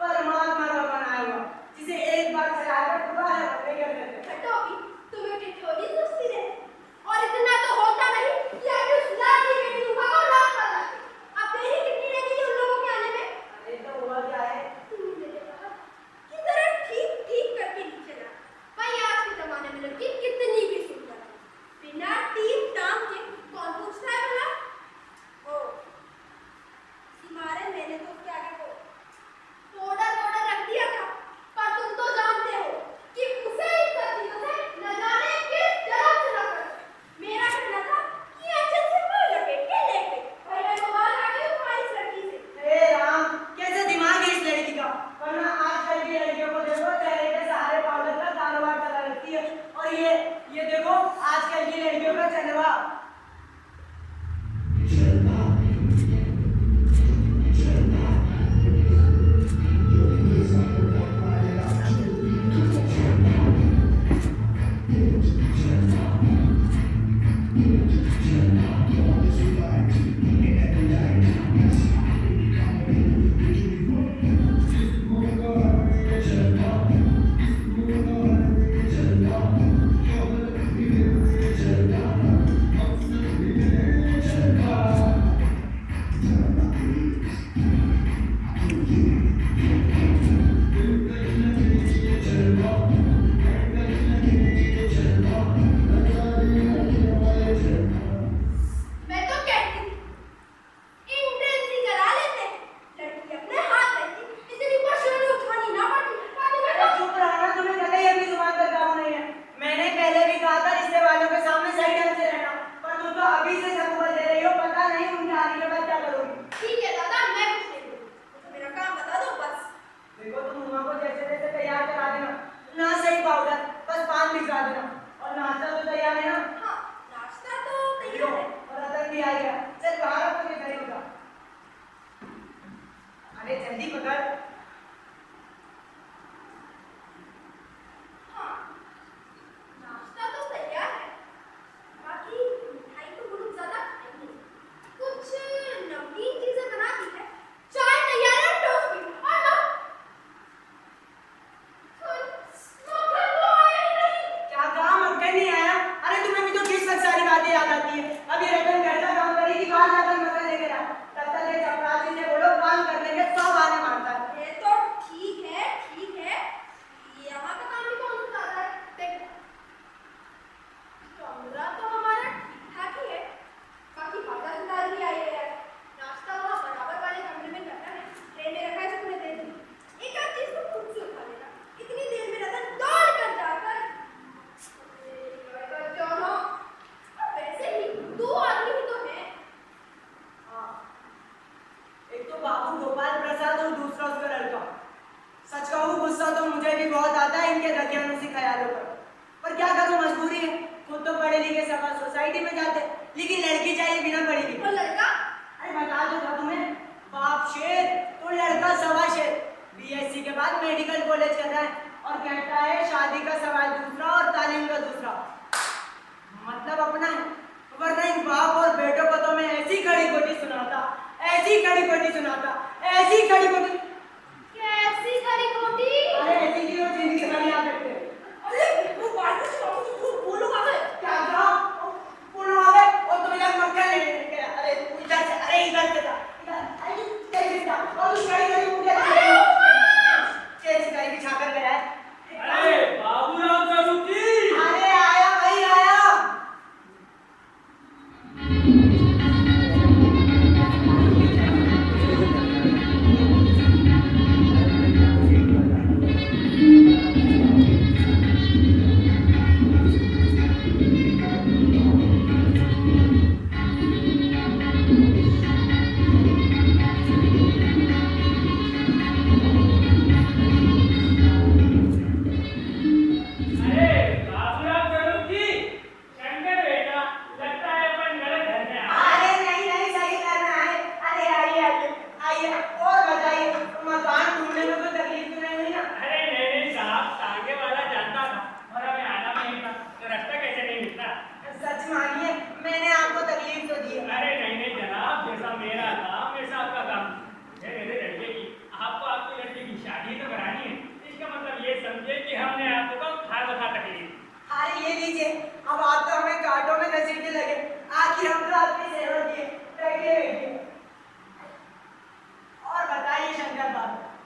परमात्मा का बनाया हुआ, जिसे एक बार चलाकर दोबारा नहीं कर देते। हटोगी, तुम्हें टिटोली सोचती रहे। और इतना तो होता नहीं कि आगे उस लाल की बेटी उठा और लाल कर लाती। अब तेरी कितनी रहती है उन लोगों के आने में? अरे तो हुआ क्या है? तुमने कहा कि जरा ठीक ठीक करके नीचे ला। भाई आज के जमाने में लड़की कितनी भी सुंदर है, बिना टीम टांग के कौन पूछता है भला? ओ, सिमारे मैंने तो उसके आगे को थोड़ा थोड़ा रख दिया था, पर तुम तो जानते हो कि उसे इन सब चीजों से न जाने किस तरह से नफरत। मेरा कहना था कि अच्छे से कोई लपेट के ले गई। भाई मैं बाहर आ गई तुम्हारी इस लड़की से। हे राम, कैसे दिमाग है इस लड़की का? वरना आजकल की लड़कियों को देखो, चेहरे के सहारे पाउडर का कारोबार चला रखती है। और ये देखो आजकल की लड़कियों का चलवा। मैं तो कहती हूँ एंट्रेंस ही करा लेते। लड़की अपने हाथ रहती, इतनी परेशानी उठानी ना पड़ती। पानी में अरे चुप रहना, तुम्हें कभी अपनी जुबान पर काबू नहीं है। मैंने पहले भी कहा था रिश्ते वालों के सामने सही ढंग से रहना, पर तुम तो अभी से सबूत दे रही हो। पता नहीं उनके आने के बाद क्या करोगी। ठीक है दादा, मैं कुछ नहीं बोलूँ। मुझे मेरा काम बता दो बस। देखो तुम उमा को जैसे तैसे तैयार करा देना, ना सही पाउडर, बस पान भिजवा देना। और नाश्ता तो तैयार है ना? हाँ, नाश्ता तो लो, तैयार है। और अदर भी आ गया। चल बाहर अपने करेगा। अरे जल्दी पकड़। हाँ, नाश्ता तो तैयार है। बाकी मिठाई तो बहुत ज्यादा खाई नहीं। कुछ नमकीन चीजें बना दी है। चाय तैयार है, टोस्ट भी। और लो। मक्खन तो आया ही नहीं। क्या कहा? मक्खन नहीं आया? अरे तुम्हें भी तो किस वक्त सारी बातें याद आती है। अब ये रतन घर का काम करेगी, बाहर जाकर मक्खन लेकर आ। तब तक ये चपरासी से बोलो काम कर लेंगे, सब आने मारता है। ये तो ठीक है, ठीक है। यहाँ का काम भी कौन सा ज्यादा है? देखो, कमरा तो हमारा ठीक ठाक ही है। बाकी बाजार भी आई है। नाश्ता वहाँ बराबर वाले कमरे में करना है। ट्रे में रखा है जो तुम्हें दे दूँ। एक आध चीज तो खुद से उठा लेना। इतनी देर में रतन दौड़ कर जाकर चलो। वैसे ही दो आदमी ही तो हैं। हाँ, एक तो बाबू गोपाल प्रसाद और दूसरा उसका लड़का। सच कहूँ गुस्सा तो मुझे भी बहुत आता है इनके दकियानुसी ख्यालों पर क्या करूँ, मजबूरी है। खुद तो पढ़े लिखे समाज सोसाइटी में जाते, लेकिन लड़की चाहिए बिना पढ़ी लिखी। और लड़का? अरे बता दो था तुम्हें, बाप शेर तो लड़का सवा शेर। बीएससी के बाद मेडिकल कॉलेज कर रहा है और कहता है शादी का सवाल दूसरा और तालीम का दूसरा। मतलब अपना है। वरना इन बाप और बेटों को तो मैं ऐसी खड़ी खोटी सुनाता, ऐसी खड़ी खोटी सुनाता, ऐसी खड़ी खोटी। कैसी खरी खोटी? अरे ऐसी की वो जिंदगी भर याद रखते हैं। अरे वो बात बोलो अबे। क्या कहा? बोलो अबे, और तुम इधर मक्खन ले लेके आ। अरे तू इधर से, अरे इधर से था, इधर, अरे कैसे था? और उस खड़ी खड़ी मुझे कैसी खड़ी बिछा कर गया है? अरे बाबूराव जासूसी। अरे आया भाई आया।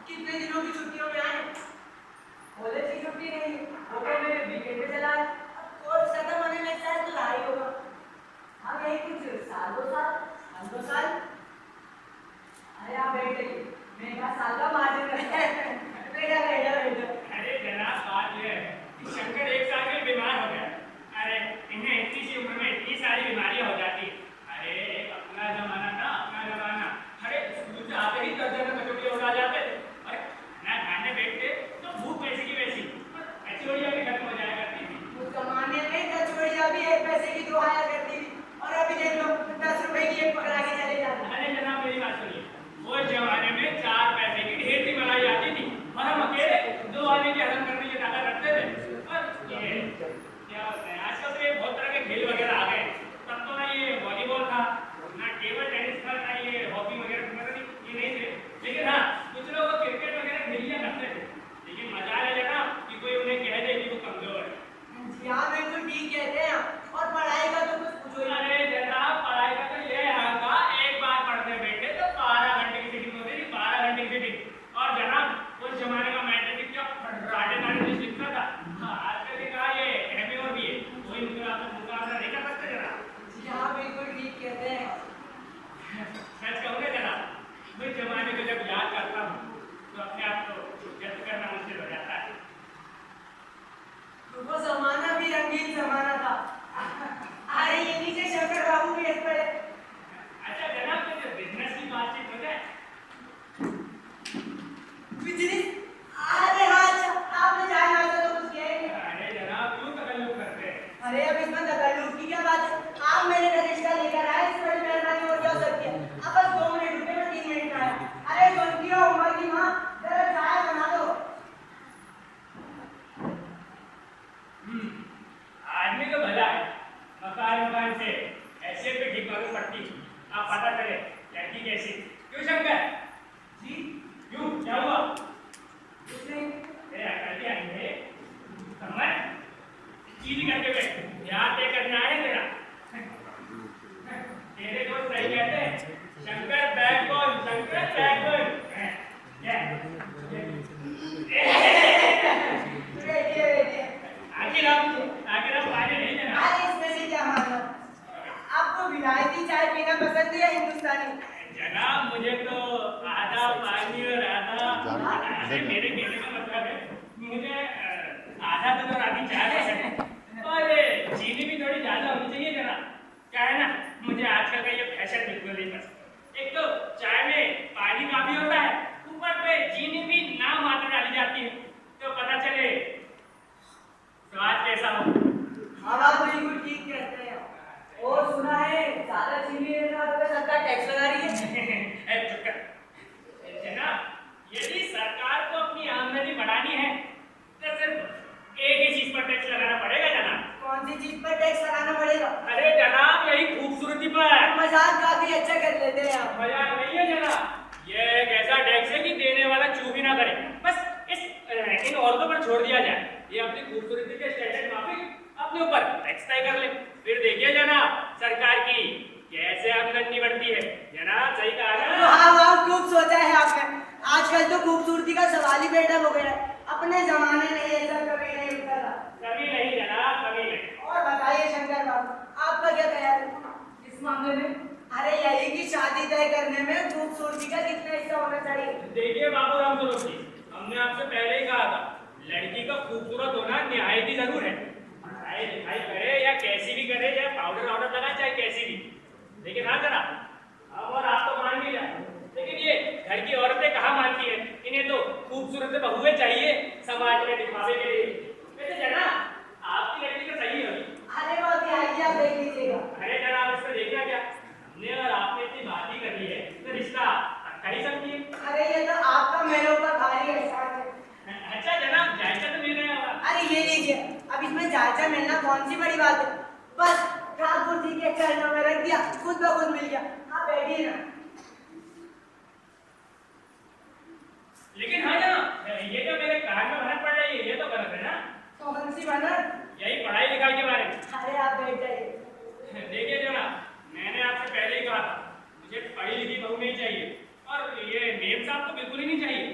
कितने दिनों की छुट्टियों में आए? कॉलेज की छुट्टी नहीं, वो तो मेरे वीकेंड पे चला है। कोर्स खत्म होने में शायद तो लाई होगा। हाँ यही कुछ साल 2 साल। अरे आप बैठ जाइए, मैं कहा साल का मार्जिन रखता है। बेटा बेटा बेटा। अरे जनाब बात यह है कि शंकर एक साल में बीमार हो गया। अरे इन्हें इतनी सी उम्र में इतनी सारी बीमारियां हो जाती। अरे अपना जमाना था, अपना जमाना। अरे स्कूल से आते ही दर्जन में कचौड़ी उड़ा जाते थे। अरे ना खाने बैठते तो भूख वैसी की वैसी, कचौड़ियां भी खत्म हो जाया करती थी। उस जमाने में कचौड़ियाँ भी 1 पैसे की 2 आया करती थी और अभी देख लो 10 रुपए की एक पकड़ा के चले जाते हैं। अरे जनाब मेरी बात सुनिए, वो जमाने में 4 पैसे की ढेर सी मलाई आती थी और हम अकेले 2 आने की हजम करने की ताकत रखते थे। और ये क्या होता है आजकल तो ये बहुत तरह के खेल वगैरह आ गए। तब तो ना ये वॉलीबॉल था, ना टेबल टेनिस था, ना ये हॉकी वगैरह मतलब ये नहीं थे। लेकिन हाँ कुछ लोग क्रिकेट वगैरह खेल लिया करते थे। लेकिन मजा आया ना कि कोई उन्हें कह दे कि वो कमजोर है। जी हाँ बिल्कुल ठीक कहते हैं और पढ़ाई का तो कुछ पूछो ही नहीं। अरे जनाब पढ़ाई का तो ये हाल था, एक बार पढ़ने बैठे तो 12 घंटे की सीटिंग होती थी, 12 घंटे की सीटिंग। और जनाब उस जमाने का मैट्रिक क्या फटराटे नारे से लिखता था। हाँ आजकल के कहा ये एमए और बीए कोई मुकाबला नहीं कर सकते जनाब। जी हाँ बिल्कुल ठीक कहते हैं। सच कहूँगा जनाब उस जमाने को जब याद करता हूँ तो अपने आप को व्यक्त करना मुश्किल हो जाता है। तो वो जमाना भी रंगीन जमाना था। अरे ये नीचे शंकर बाबू भी एक पड़े। अच्छा जनाब मुझे बिजनेस की बातचीत हो जाए। बिजली अरे हाँ अच्छा आपने चाय नाश्ता तो कुछ किया ही नहीं। अरे जनाब क्यों तकल्लुफ करते हैं? अरे अब इसमें तकल्लुफ की क्या बात है? आप मेरे घर रिश्ता लेकर आए, इससे बड़ी मेहरबानी और क्या हो सकती है? अब बस 2 मिनट रुके, मैं 3 मिनट में आया। अरे सुनती हो उम्र की माँ, जरा चाय बना दो। आदमी तो भला है, मकान से ऐसे पे ठीक मालूम पड़ती। आप पता करें लड़की कैसी। क्यों शंकर जी क्यों क्या हुआ? कुछ नहीं। तेरे अकल की आई है समझ चीज करके बैठ याद तय करना है तेरा। तेरे दोस्त सही कहते हैं शंकर बैकबोन बैठिए। आखिर आप पानी नहीं देना। अरे इसमें से क्या मानना? आपको विलायती चाय पीना पसंद है या हिंदुस्तानी? जनाब मुझे तो आधा पानी और आधा मेरे कहने का मतलब है मुझे आधा दूध और आधी चाय पसंद है और चीनी भी थोड़ी ज्यादा होनी चाहिए जनाब। क्या है ना मुझे आजकल का ये फैशन बिल्कुल नहीं पसंद। एक तो चाय में पानी काफी होता है, ऊपर पे चीनी भी नाम मात्र डाली जाती है तो पता चले स्वाद कैसा हो। हाँ आप बिल्कुल ठीक कहते हैं। और सुना है ज्यादा चीनी लेने वालों पे सरकार टैक्स लगा रही है। चुप कर। जनाब यदि सरकार को अपनी आमदनी बढ़ानी है तो सिर्फ एक ही चीज पर टैक्स लगाना पड़ेगा जनाब। कौन सी चीज पर टैक्स लगाना पड़ेगा? अरे जनाब यही खूबसूरती पर। मजाक काफी अच्छा कर लेते हैं आप। मजाक नहीं है जनाब, ये एक ऐसा टैक्स है कि देने वाला चूक ही ना करे। बस इन औरतों पर छोड़ दिया जाए, ये अपनी खूबसूरती के स्टैंडर्ड माफिक अपने ऊपर टैक्स तय कर ले। फिर देखिए जनाब सरकार की कैसे आमदनी बढ़ती है। जनाब सही कहा ना? हाँ हाँ खूब सोचा है आपने। आजकल तो खूबसूरती का सवाल ही बेटा हो गया है। अपने जमाने में ये सब कभी नहीं होता था। कभी नहीं जनाब कभी नहीं। और बताइए शंकर बाबू, आपका क्या ख्याल है इस मामले में अरे यही कि शादी तय करने में खूबसूरती का कितना हिस्सा होना चाहिए? देखिए बाबू राम स्वरूप जी, हमने आपसे पहले ही कहा था लड़की का खूबसूरत होना निहायत ही जरूर है। चाहे दिखाई करे या कैसी भी करे, चाहे पाउडर वाउडर लगाए चाहे कैसी भी। लेकिन हाँ जरा अब और आप तो मान भी जाए, लेकिन ये घर की औरतें कहाँ मानती हैं? इन्हें तो खूबसूरत बहुएं चाहिए समाज में दिखावे के लिए। वैसे जनाब आपकी लड़की तो सही होगी। अरे वो क्या आइडिया देख लीजिएगा। अरे जनाब इसमें देखना क्या, हमने और आपने इतनी बात ही कर ली है तो रिश्ता अच्छा ही समझिए। अरे ये तो आपका मेरे ऊपर भारी एहसान है। अच्छा जनाब जायजा तो मिल रहा है। अरे ये लीजिए, अब इसमें जायजा मिलना कौन सी बड़ी बात है? बस ठाकुर जी के चरणों में रख दिया, खुद ब खुद मिल गया। आप बैठिए ना। लेकिन हाँ जनाब ये तो मेरे कान में भनक पड़ रही है, ये तो गलत है ना? कौन सी बनत? यही पढ़ाई लिखाई के बारे में। अरे आप बैठ जाइए। देखिए जनाब मैंने आपसे पहले ही कहा था मुझे पढ़ी लिखी बहू नहीं चाहिए और ये मेम साहब तो बिल्कुल ही नहीं चाहिए।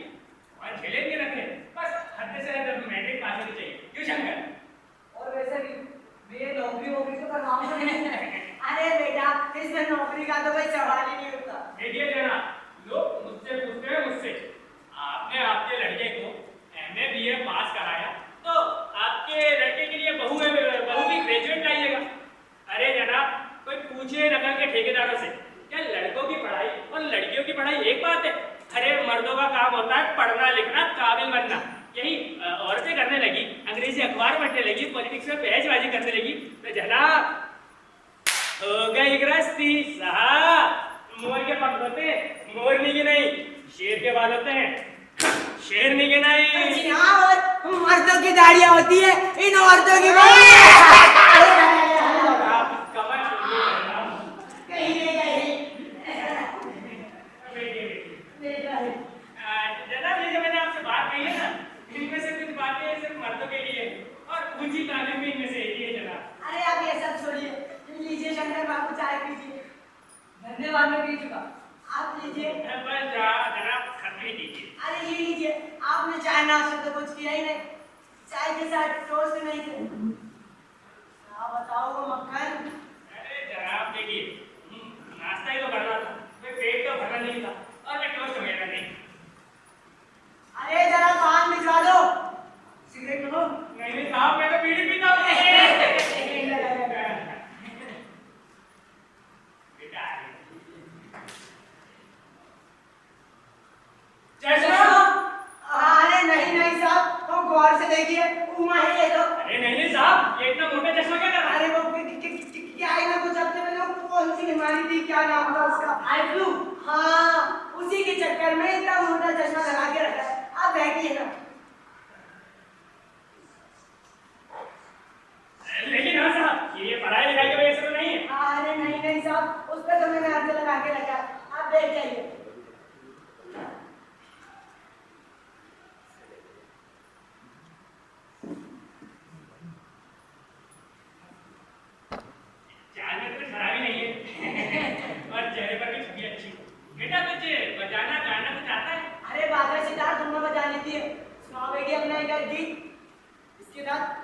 काम होता है पढ़ना लिखना काबिल बनना। यही औरतें करने लगी, अंग्रेजी अखबार पढ़ने लगी, पॉलिटिक्स में बहसबाजी करने लगी, तो जनाब हो गई गृहस्थी साहब। मोर के पंख होते मोरनी के नहीं, शेर के बाल होते हैं शेरनी के नहीं। जी हाँ, और मर्दों की दाढ़ियाँ होती है, इन औरतों की आप कमर सुनिए जनाब। कहीं नहीं गई। जनाब ये जो मैंने आपसे बात कही है ना, इनमें से कुछ बातें सिर्फ मर्दों के लिए और ऊंची तालीम भी इनमें से एक ही है जनाब। अरे आप ये सब छोड़िए, लीजिए शंकर बाबू चाय पीजिए। धन्यवाद, मैं पी चुका। आप लीजिए। बस जनाब खत्म ही कीजिए। अरे ये लीजिए, आपने चाय नाश्ता तो कुछ किया ही नहीं, चाय के साथ टोस्ट नहीं थे। क्या बताओ वो मक्खन। अरे जनाब देखिए, नाश्ता ही तो करना था, कोई पेट तो भरना नहीं था और मैं टोस्ट वगैरह नहीं। अरे जरा पान भिजवा दो, सिगरेट लो। नहीं साहब, मैं तो बीड़ी पीता हूँ। बेटा अरे नहीं नहीं साहब, तुम गौर से देखिए, उमा है ये तो। अरे नहीं साहब, ये इतना मोटा चश्मा क्या कर रहा है? अरे वो क्या है ना, कुछ हफ्ते पहले वो कौन सी बीमारी थी, क्या नाम था उसका, आई फ्लू। हाँ, उसी के चक्कर में इतना मोटा चश्मा लगा के रखा है। आप बैठिए ना। लेकिन हाँ साहब, ये पढ़ाई लिखाई की वजह से तो नहीं है। अरे नहीं नहीं साहब, उस पर तो मैंने हाथ लगा के रखा है, आप बैठ जाइए। चाल में तो खराबी नहीं है और चेहरे पर भी छवि अच्छी। बेटा कुछ बजाना गाना कुछ आता है? अरे बादल सितार तुमने बजा ली थी, सुनाओ बेटी अपना एक गीत इसके साथ।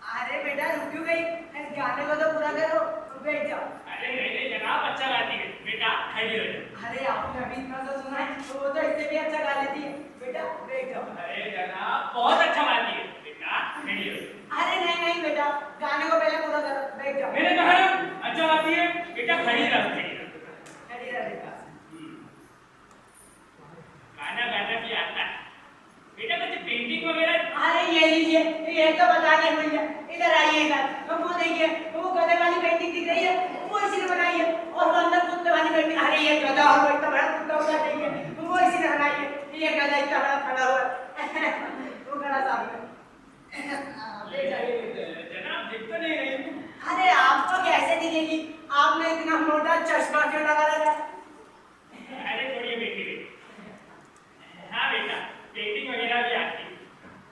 अरे बेटा रुक क्यों गई, गाने को तो पूरा करो, बैठ जाओ। अरे नहीं जनाब, अच्छा गाती है बेटा, खड़ी हो जाओ। अरे आपने अभी इतना तो सुना है, तो वो तो इससे भी अच्छा गा लेती है। बेटा बैठ जाओ। अरे जनाब बहुत अच्छा गाती है बेटा, खड़ी हो जाओ। अरे नहीं नहीं बेटा, गाने को पहले पूरा करो, बैठ जाओ। मैंने कहा ना अच्छा गाती है बेटा, खड़ी रहो खड़ी रहो। खड़ी रह बेटा। गाना गाना भी आता है बेटा, कुछ पेंटिंग वगैरह? अरे ये लीजिए, ये तो बता के भैया, इधर आइए इधर। तो वो देखिए, वो गधे वाली पेंटिंग दिख रही है, वो इसी ने बनाई है। और वो अंदर कुत्ते वाली पेंटिंग, अरे ये गधा और वो इतना बड़ा कुत्ता उधर देखिए, वो इसी ने बनाई है। ये गधा इतना बड़ा खड़ा हुआ है, वो खड़ा सामने। ले जाइए। जनाब दिख तो नहीं रही। अरे आपको कैसे दिखेगी, आपने इतना मोटा चश्मा क्यों लगा रखा है? अरे छोड़िए बेटी। हाँ बेटा, पेंटिंग वगैरह भी आती है।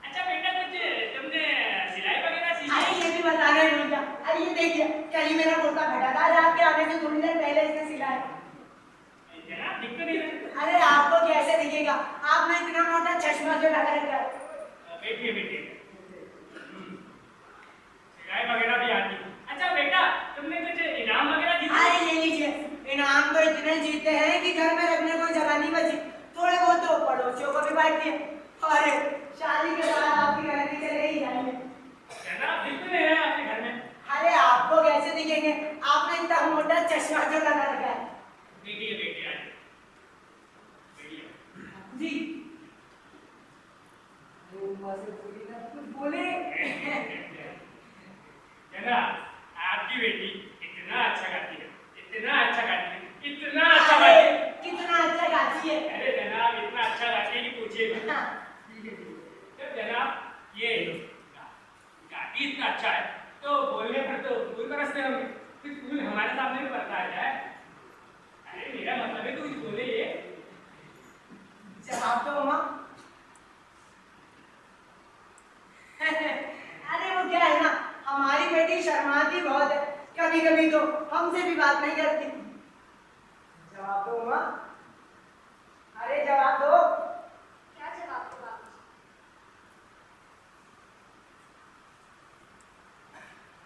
अच्छा बेटा, कुछ तुमने सिलाई वगैरह सीखी? अरे ये भी बता रहे हैं भैया, अरे ये देखिए, कल ही मेरा कुर्ता फटा था, आज आपके आने से थोड़ी देर पहले इसने सिलाया। जनाब दिख तो नहीं रही। अरे आपको कैसे दिखेगा, आपने इतना मोटा चश्मा जो लगा रखा है। बैठिए बैठिए। सिलाई वगैरह भी आती है। अच्छा बेटा, तुमने कुछ इनाम वगैरह जीते? अरे ले लीजिए, इनाम तो इतने जीते हैं कि घर में रखने को जगह नहीं बची, थोड़े बहुत तो पड़ोसियों को भी बांट दिए। अरे शादी के बाद आपकी घर की चले ही जाएंगे। जनाब दिख तो नहीं रहा आपके घर में। अरे आपको कैसे दिखेंगे, आपने इतना मोटा चश्मा जो लगा रखा है। बैठिए बैठिए आइए। बैठिए। जी वो वहाँ से पूरी ना देखा, आपकी बेटी इतना अच्छा गाती है, इतना अच्छा गाती है, इतना अच्छा गाती है। कितना अच्छा गाती है। अरे जनाब, इतना अच्छा गाती है कि पूछिए मत। हाँ, जब जनाब ये गाती इतना अच्छा है, तो बोलने पर तो फूल बरसते होंगे, फिर फूल हमारे सामने भी बरसा जाए। अरे मेरा मतलब है कुछ बोले ये। जवाब दो माँ। अरे वो क्या है ना, हमारी बेटी शर्माती बहुत है, कभी कभी तो हमसे भी बात नहीं करती। जवाब दो माँ, अरे जवाब दो। क्या जवाब दूं बाबूजी?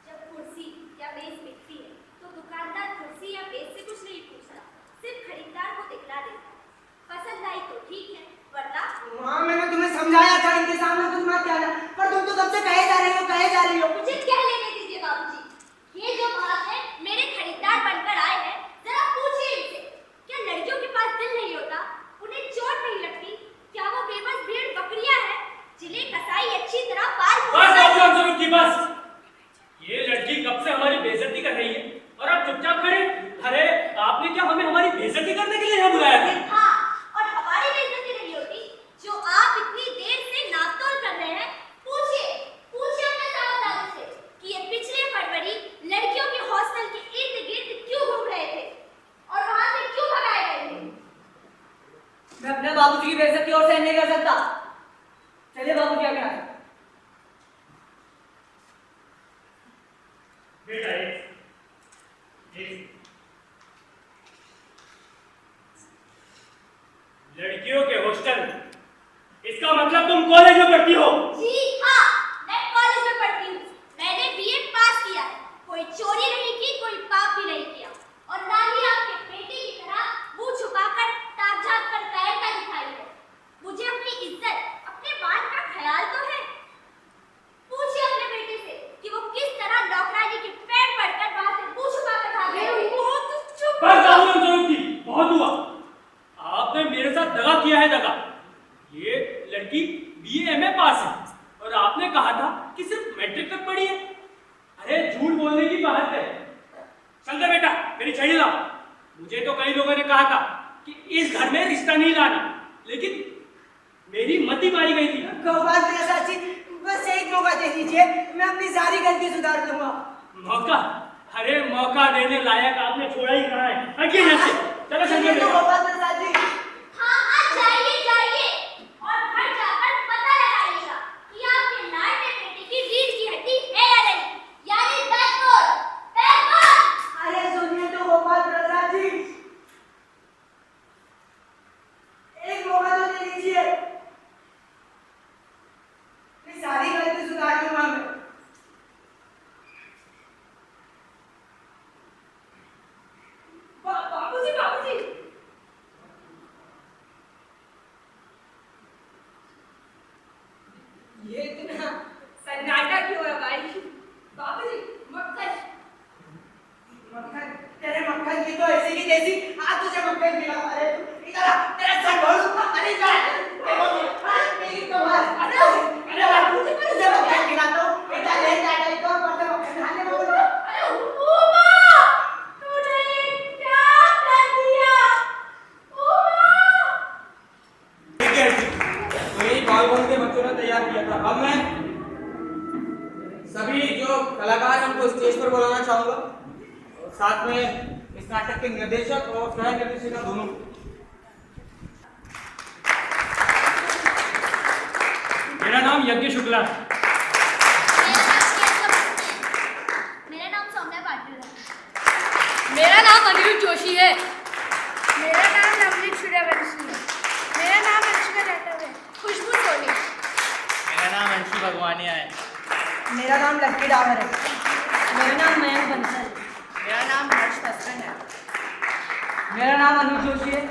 जब कुर्सी या मेज बिकती है तो दुकानदार कुर्सी या मेज से कुछ नहीं पूछता, सिर्फ खरीदार को दिखला देता है। पसंद आई तो ठीक है, वरना माँ मैंने तुम्हें समझाया था इनके सामने कुछ मत कहना, पर तुम तो कब से कहे जा रही हो, कहे जा रही हो। मुझे कह लेने दीजिए बाबूजी। ये जो बात है, मेरे खरीदार बनकर आए हैं, जरा पूछिए इनसे, क्या लड़कियों के पास दिल नहीं होता? उन्हें चोट नहीं लगती? क्या वो बेबस भेड़ बकरियां हैं जिन्हें कसाई अच्छी तरह पाल बस पोस आप लोग जरूर की बस। ये लड़की कब से हमारी बेइज्जती कर रही है और आप चुपचाप खड़े। अरे आपने क्या हमें हमारी बेइज्जती करने के लिए यहाँ बुलाया था? हाँ, और हमारी बेइज्जती नहीं होती जो आप इतनी देर से नापतोल कर रहे हैं। पूछिए पूछिए अपने साहबजादे से कि ये पिछले फरवरी लड़कियों के हॉस्टल के इर्द गिर्द क्यों घूम रहे थे और वहां से क्यों भगाए गए थे। मैं अपने बाबूजी की बेइज्जती और सहन नहीं कर सकता। चलिए बाबूजी आगे आए। बेटा एक लड़कियों के हॉस्टल, इसका मतलब तुम कॉलेज में पढ़ती हो? जी हाँ, मैं कॉलेज में पढ़ती हूँ। मैंने बीए पास किया है। कोई चोरी नहीं की, कोई पाप भी नहीं किया, और ना ही आपके बेटे की तरह मुंह छुपाकर ताक झांक कर कायरता दिखाई है। मुझे अपनी इज्जत, अपने मान का ख्याल तो है। पूछिए अपने बेटे से कि वो किस तरह नौकरानी के पैर पड़कर वहां से मुंह छुपाकर भाग गए थे। बस आप लोग जरूर की, बहुत हुआ। आपने मेरे साथ दगा किया है, दगा। ये लड़की बीए एमए पास है और आपने कहा था कि सिर्फ मैट्रिक तक पढ़ी है। अरे झूठ बोलने की बात है। चल बेटा, मेरी छड़ी लाओ। मुझे तो कई लोगों ने कहा था कि इस घर में रिश्ता नहीं लाना, लेकिन मेरी मति मारी गई थी। गोपाल प्रसाद जी, बस एक मौका दे दीजिए, मैं अपनी सारी गलती सुधार दूंगा। मौका? अरे मौका देने लायक आपने छोड़ा ही कहाँ है? हटिए यहाँ से। चलो चलिए तो गोपाल प्रसाद जी। हाँ हाँ, जाइए जाइए और घर जाकर पता लगाइएगा कि आपके लाडले बेटे की रीढ़ की हड्डी है या नहीं, यानी बैकबोन। बैकबोन। अरे सुनिए तो गोपाल प्रसाद जी, एक मौका तो दे दीजिए, मैं सारी गलती सुधार दूंगा। मैं बाबूजी बाबूजी, ये इतना सन्नाटा क्यों है भाई? बाबूजी, मक्खन। मक्खन, तेरे मक्खन की तो ऐसी की तैसी, आज तुझे मक्खन खिला। अरे इधर आ, तेरा सर भरूं। अरे इधर आ, मेरी कमर। अरे तुझे मक्खन खिलाता हूँ। इधर ले जा, इधर और पड़ते मक्खन खाने में बोलो। अरे उमा, तूने क्या कर दिया? उमा। ठीक है, तो यही बालभवन के बच्चों ने तैयार किया था। अब मैं सभी जो कलाकार हैं उनको स्टेज पर बुलाना चाहूंगा, और साथ में इस नाटक के निर्देशक और सह निर्देशिका दोनों। मेरा नाम यज्ञ शुक्ला है। मेरा नाम सौम्या पाटिल है। मेरा नाम अनिरुद्ध जोशी है। मेरा नाम नवनीत सूर्यवंशी है। मेरा नाम अंशिका जाटव है। खुशबू सोनी। मेरा नाम अंशी भगवानिया है। मेरा नाम लक्की डावर है। मेरा नाम मयंक बंसल। मेरा नाम हर्ष हसन है। मेरा नाम अनुज जोशी है।